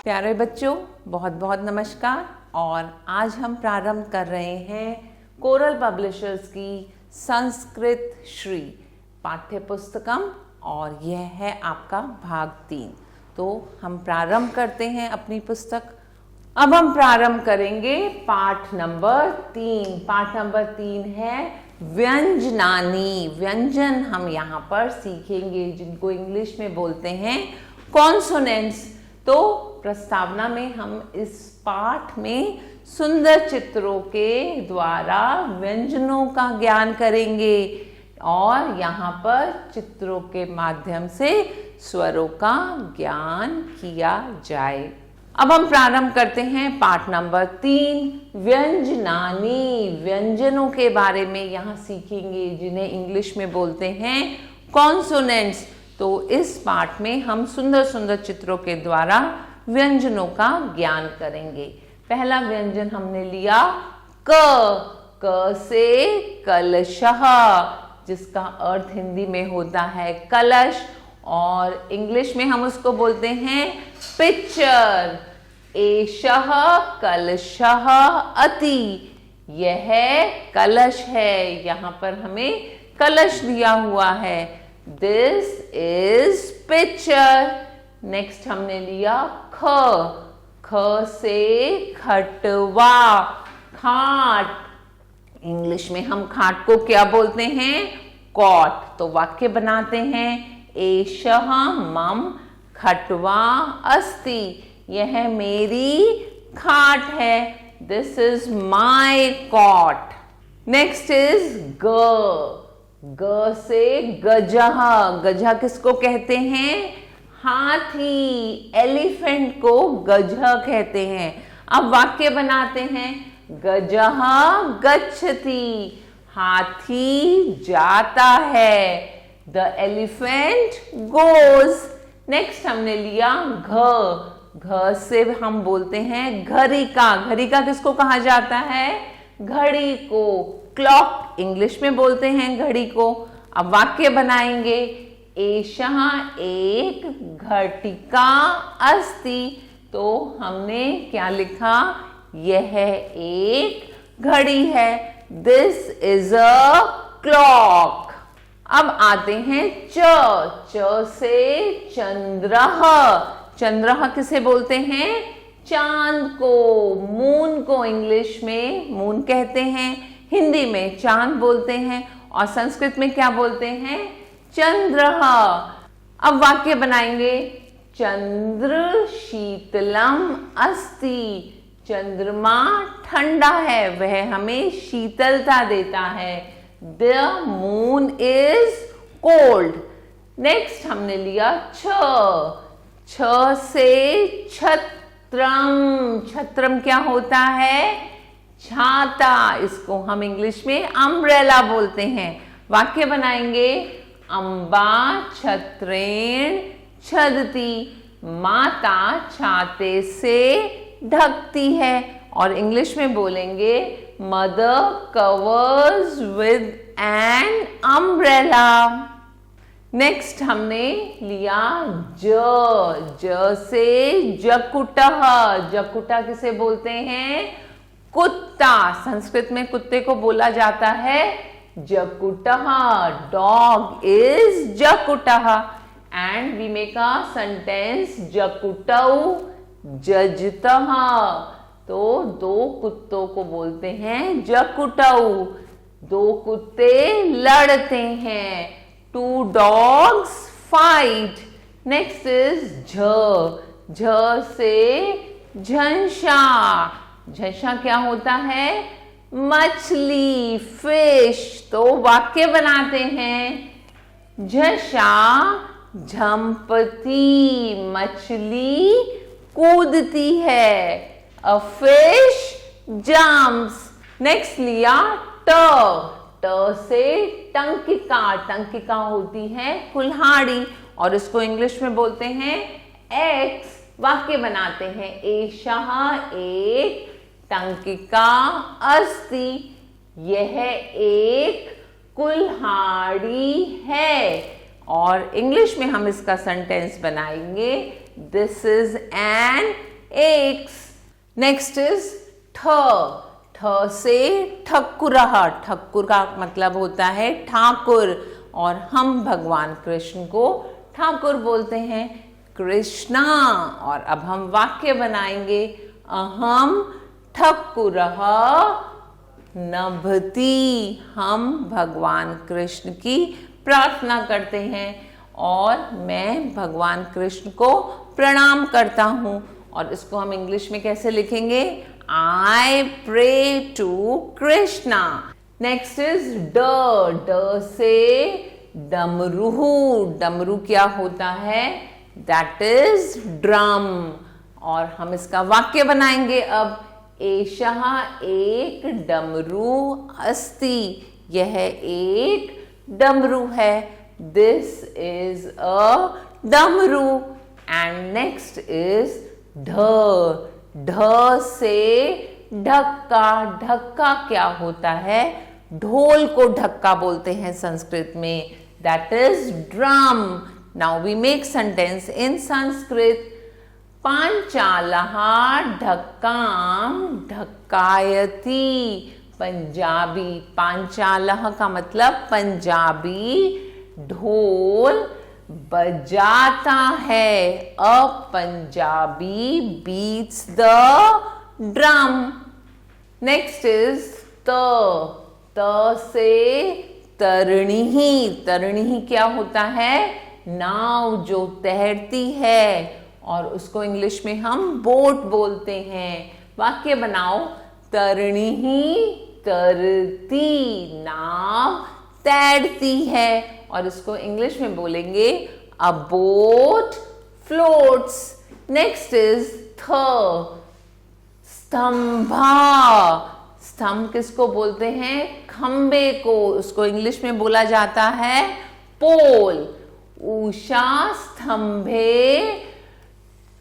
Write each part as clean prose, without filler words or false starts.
प्यारे बच्चों, बहुत बहुत नमस्कार। और आज हम प्रारंभ कर रहे हैं कोरल पब्लिशर्स की संस्कृत श्री पाठ्य पुस्तकम और यह है आपका भाग 3। तो हम प्रारंभ करते हैं अपनी पुस्तक। अब हम प्रारंभ करेंगे पाठ नंबर 3। पाठ नंबर 3 है व्यंजनानी। व्यंजन हम यहाँ पर सीखेंगे जिनको इंग्लिश में बोलते हैं कॉन्सोनेंट्स। तो प्रस्तावना में हम इस पाठ में सुंदर चित्रों के द्वारा व्यंजनों का ज्ञान करेंगे और यहाँ पर चित्रों के माध्यम से स्वरों का ज्ञान किया जाए। अब हम प्रारंभ करते हैं पाठ नंबर 3 व्यंजनानी। व्यंजनों के बारे में यहाँ सीखेंगे जिन्हें इंग्लिश में बोलते हैं कॉन्सोनेंट्स। तो इस पाठ में हम सुंदर सुंदर चित्रों के द्वारा व्यंजनों का ज्ञान करेंगे। पहला व्यंजन हमने लिया क से कलशः, जिसका अर्थ हिंदी में होता है कलश और इंग्लिश में हम उसको बोलते हैं पिक्चर। एषः कलशः अति, यह कलश है। यहाँ पर हमें कलश दिया हुआ है। This is picture। नेक्स्ट हमने लिया ख से खटवा, खाट। इंग्लिश में हम खाट को क्या बोलते हैं? कॉट। तो वाक्य बनाते हैं एषः मम खटवा अस्ति, यह मेरी खाट है। This is my cot. Next is ग से गजह। गजह किसको कहते हैं? हाथी। एलिफेंट को गजह कहते हैं। अब वाक्य बनाते हैं गजह गच्छति, हाथी जाता है। The elephant goes. नेक्स्ट हमने लिया घ से हम बोलते हैं घरिका। घरिका किसको कहा जाता है? घड़ी को। क्लॉक इंग्लिश में बोलते हैं घड़ी को। अब वाक्य बनाएंगे एषः एक घटिका अस्ति। तो हमने क्या लिखा? यह एक घड़ी है। This is a clock. अब आते हैं च से चंद्रः। चंद्रः किसे बोलते हैं? चांद को। मून को इंग्लिश में मून कहते हैं, हिंदी में चांद बोलते हैं और संस्कृत में क्या बोलते हैं? चंद्रः। अब वाक्य बनाएंगे चंद्र शीतलम अस्ति, चंद्रमा ठंडा है, वह हमें शीतलता देता है। The moon is cold. Next हमने लिया छ से छत्रम। छत्रम क्या होता है? छाता। इसको हम इंग्लिश में अम्ब्रेला बोलते हैं। वाक्य बनाएंगे अम्बा छत्रेण छदती, माता छाते से ढकती है। और इंग्लिश में बोलेंगे mother covers with an umbrella. Next हमने लिया ज से जकुटः। जकुटा किसे बोलते हैं? कुत्ता। संस्कृत में कुत्ते को बोला जाता है जकुटः। डॉग इज जकुटः। And we make a sentence जकुटौ जजतः। तो दो कुत्तों को बोलते हैं जकुटौ। दो कुत्ते लड़ते हैं। Two dogs fight. Next is झ से झंझा। झंझा क्या होता है? मछली, फिश। तो वाक्य बनाते हैं झंझा झंपती, मछली कूदती है। A fish jumps. नेक्स्ट लिया ट से टंकिका। टंकिका होती है कुल्हाड़ी और इसको इंग्लिश में बोलते हैं एक्स। वाक्य बनाते हैं एषः एक टंकिका अस्ति, यह एक कुल्हाड़ी है। और इंग्लिश में हम इसका सेंटेंस बनाएंगे this is an eggs. Next is ठ. ठ से ठकुरः. ठकुर का मतलब होता है ठाकुर, और हम भगवान कृष्ण को ठाकुर बोलते हैं, कृष्णा. और अब हम वाक्य बनाएंगे. अहम ठकुरः नभति. हम भगवान कृष्ण की प्रार्थना करते हैं और मैं भगवान कृष्ण को प्रणाम करता हूं. और इसको हम इंग्लिश में कैसे लिखेंगे? I pray to Krishna. Next is ड. ड से डमरू. डमरू क्या होता है? That is drum. और हम इसका वाक्य बनाएंगे अब. एषः एक डमरू अस्ति. यह एक डमरू है. This is a डमरू. And next is ढ. ढ से ढक्का. ढक्का क्या होता है? ढोल को ढक्का बोलते हैं संस्कृत में. That is drum. Now we make sentence in Sanskrit. पांचालः ढक्काम ढक्कायति. Punjabi. पांचालः का मतलब पंजाबी ढोल बजाता है. अ Punjabi beats the drum. Next is त. त से तरणी. तरणी क्या होता है? नाव जो तैरती है, और उसको इंग्लिश में हम बोट बोलते हैं. वाक्य बनाओ. तरणी तरती. नाव तैरती है, और इसको इंग्लिश में बोलेंगे अ बोट फ्लोट्स. नेक्स्ट इज थ. स्तंभा. स्तंभ किसको बोलते हैं? खंबे को. उसको इंग्लिश में बोला जाता है पोल. उषा स्तंभे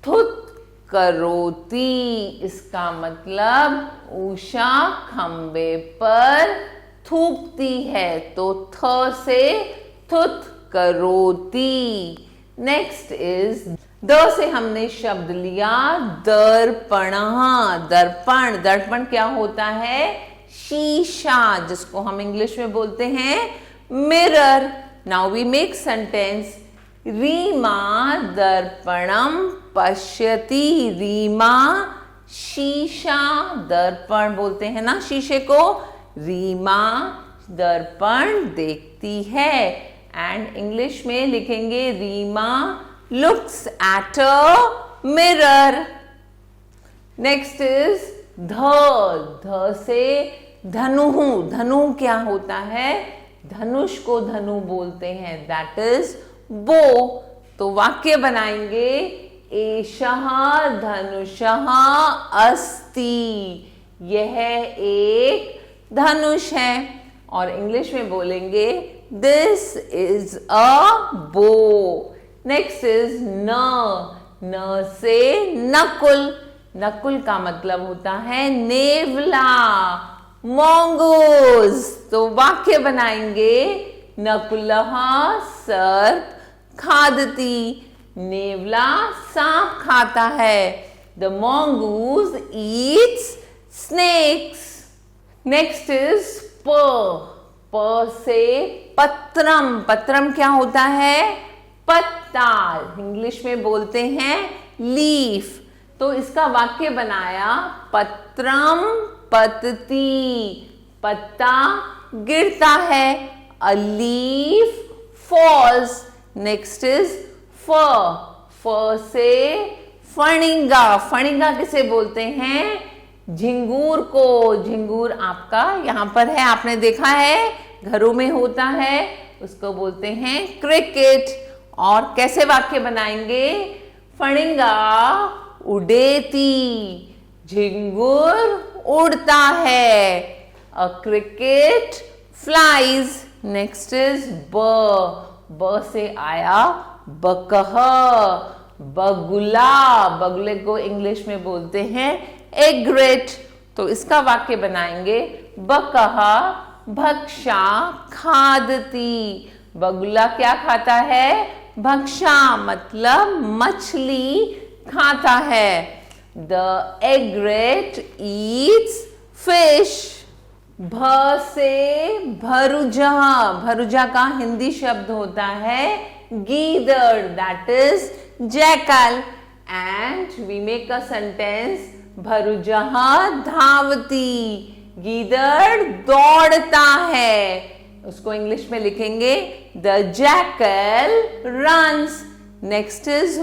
थुत करोती. इसका मतलब उषा खंबे पर थूकती है. तो थ से थुत करोती. नेक्स्ट इज द से हमने शब्द लिया दर्पण. दर्पण. दर्पण क्या होता है? शीशा, जिसको हम इंग्लिश में बोलते हैं mirror. Now we make sentence. Reema दर्पणम पश्यति. रीमा शीशा. दर्पण बोलते हैं ना शीशे को. रीमा दर्पण देखती है. एंड इंग्लिश में लिखेंगे Reema looks at a mirror. Next is ध. ध से धनु. धनु क्या होता है? धनुष को धनु बोलते हैं. दैट इज बो. तो वाक्य बनाएंगे. एषः धनुषः अस्ति. यह एक धनुष है, और इंग्लिश में बोलेंगे दिस इज अ बो. नेक्स्ट इज न. न से नकुल. नकुल का मतलब होता है नेवला, मोंगूज. तो वाक्य बनाएंगे. नकुलः सर्प खादति. नेवला सांप खाता है. The mongoose eats snakes. Next is प. प से पत्रम. पत्रम क्या होता है? पत्ता. इंग्लिश में बोलते हैं लीफ. तो इसका वाक्य बनाया. पत्रम पतती. पत्ता गिरता है. A leaf falls. Next is फ. फ से फणिंगा. फणिंगा किसे बोलते हैं? झिंगूर को. झिंगूर आपका यहाँ पर है, आपने देखा है, घरों में होता है. उसको बोलते हैं क्रिकेट. और कैसे वाक्य बनाएंगे? फणिंगा उडेती. झिंगूर उड़ता है. अ क्रिकेट फ्लाइज. नेक्स्ट इज ब. ब से आया बकह. बगुला. बगुले को इंग्लिश में बोलते हैं एग्रेट. तो इसका वाक्य बनाएंगे. बकह भक्षा खादती. बगुला क्या खाता है? भक्षा मतलब मछली खाता है. The egret eats fish. भ से भरुजा, भरुजा का हिंदी शब्द होता है गीदड़, that is jackal. And we make a sentence भरुजा धावती, गीदड़ दौड़ता है. उसको इंग्लिश में लिखेंगे the jackal runs. Next is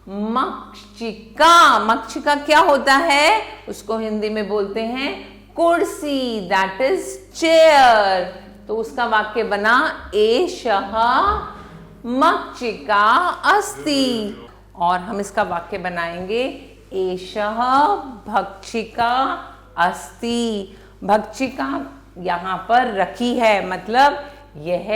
मक्षिका. मक्षिका क्या होता है? उसको हिंदी में बोलते हैं कुर्सी, दैट इज चेयर. तो उसका वाक्य बना एषः मक्षिका अस्ति. और हम इसका वाक्य बनाएंगे एषः भक्षिका अस्ति. भक्षिका यहाँ पर रखी है, मतलब यह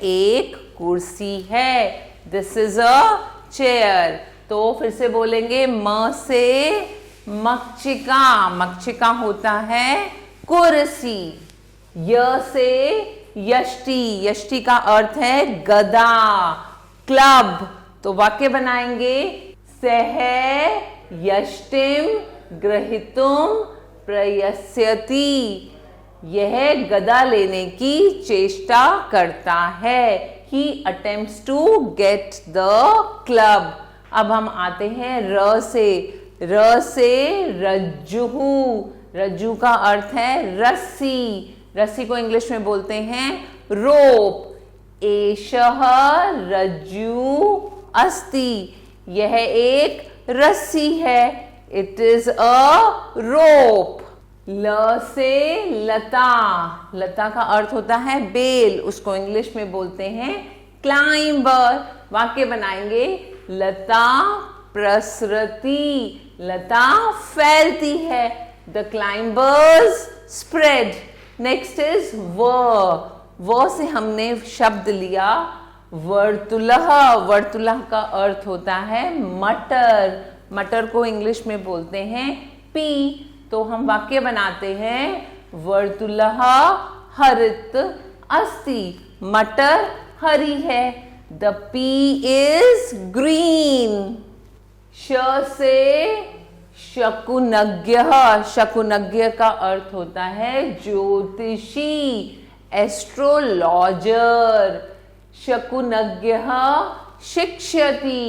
एक कुर्सी है. This is a chair. तो फिर से बोलेंगे म से मक्षिका, मक्षिका होता है कुर्सी. य से यष्टि, यष्टि का अर्थ है गदा, क्लब. तो वाक्य बनाएंगे सह यष्टिम ग्रहीतुम प्रयस्यति. यह गदा लेने की चेष्टा करता है. He attempts to get the club. अब हम आते हैं र से. र से रज्जुहु. रज्जू का अर्थ है रस्सी. रस्सी को इंग्लिश में बोलते हैं रोप. एषः रज्जु अस्ति. यह एक रस्सी है. इट इज अ रोप. ल से लता. लता का अर्थ होता है बेल. उसको इंग्लिश में बोलते हैं क्लाइंबर. वाक्य बनाएंगे लता प्रसरती. लता फैलती है. The climbers spread. Next is व. व से हमने शब्द लिया वर्तुलः. वर्तुलः का अर्थ होता है मटर. मटर को इंग्लिश में बोलते हैं पी. तो हम वाक्य बनाते हैं वर्तुलः हरित अस्ति. मटर हरी है. The P is green. श से शकुनज्ञ. शकुनज्ञ का अर्थ होता है ज्योतिषी, एस्ट्रोलॉजर. शकुनज्ञ शिक्षति.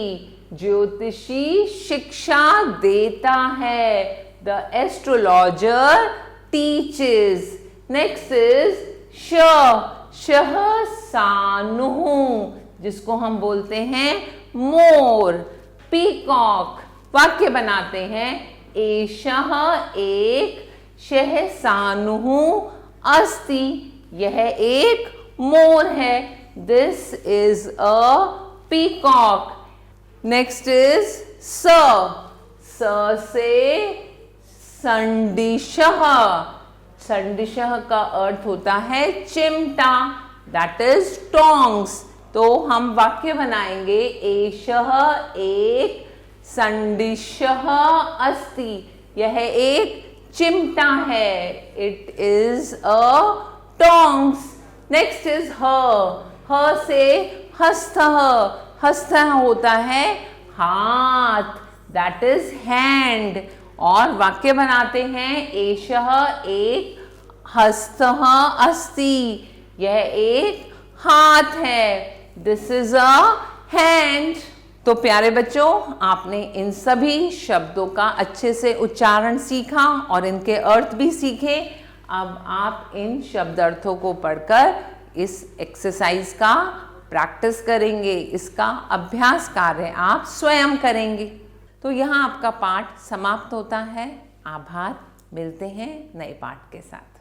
ज्योतिषी शिक्षा देता है. The astrologer teaches. Next is श. शह सानुः, जिसको हम बोलते हैं मोर, पीकॉक. वाक्य बनाते हैं एषः एक शहसानुः अस्ति. यह एक मोर है. This is a peacock. Next is स. स से संडिशः. संडिशः का अर्थ होता है चिमटा, दैट इज टोंग्स. तो हम वाक्य बनाएंगे एषः एक संडिशः अस्ति. यह एक चिमटा है. It is a tongs. Next is ह. ह से हस्तः. हस्तः होता है हाथ, दैट इज हैंड. और वाक्य बनाते हैं एषः एक हस्तः अस्ति. यह एक हाथ है. This is a hand. तो प्यारे बच्चों, आपने इन सभी शब्दों का अच्छे से उच्चारण सीखा और इनके अर्थ भी सीखे. अब आप इन शब्द अर्थों को पढ़कर इस एक्सरसाइज का प्रैक्टिस करेंगे. इसका अभ्यास कार्य आप स्वयं करेंगे. तो यहाँ आपका पाठ समाप्त होता है. आभार. मिलते हैं नए पाठ के साथ.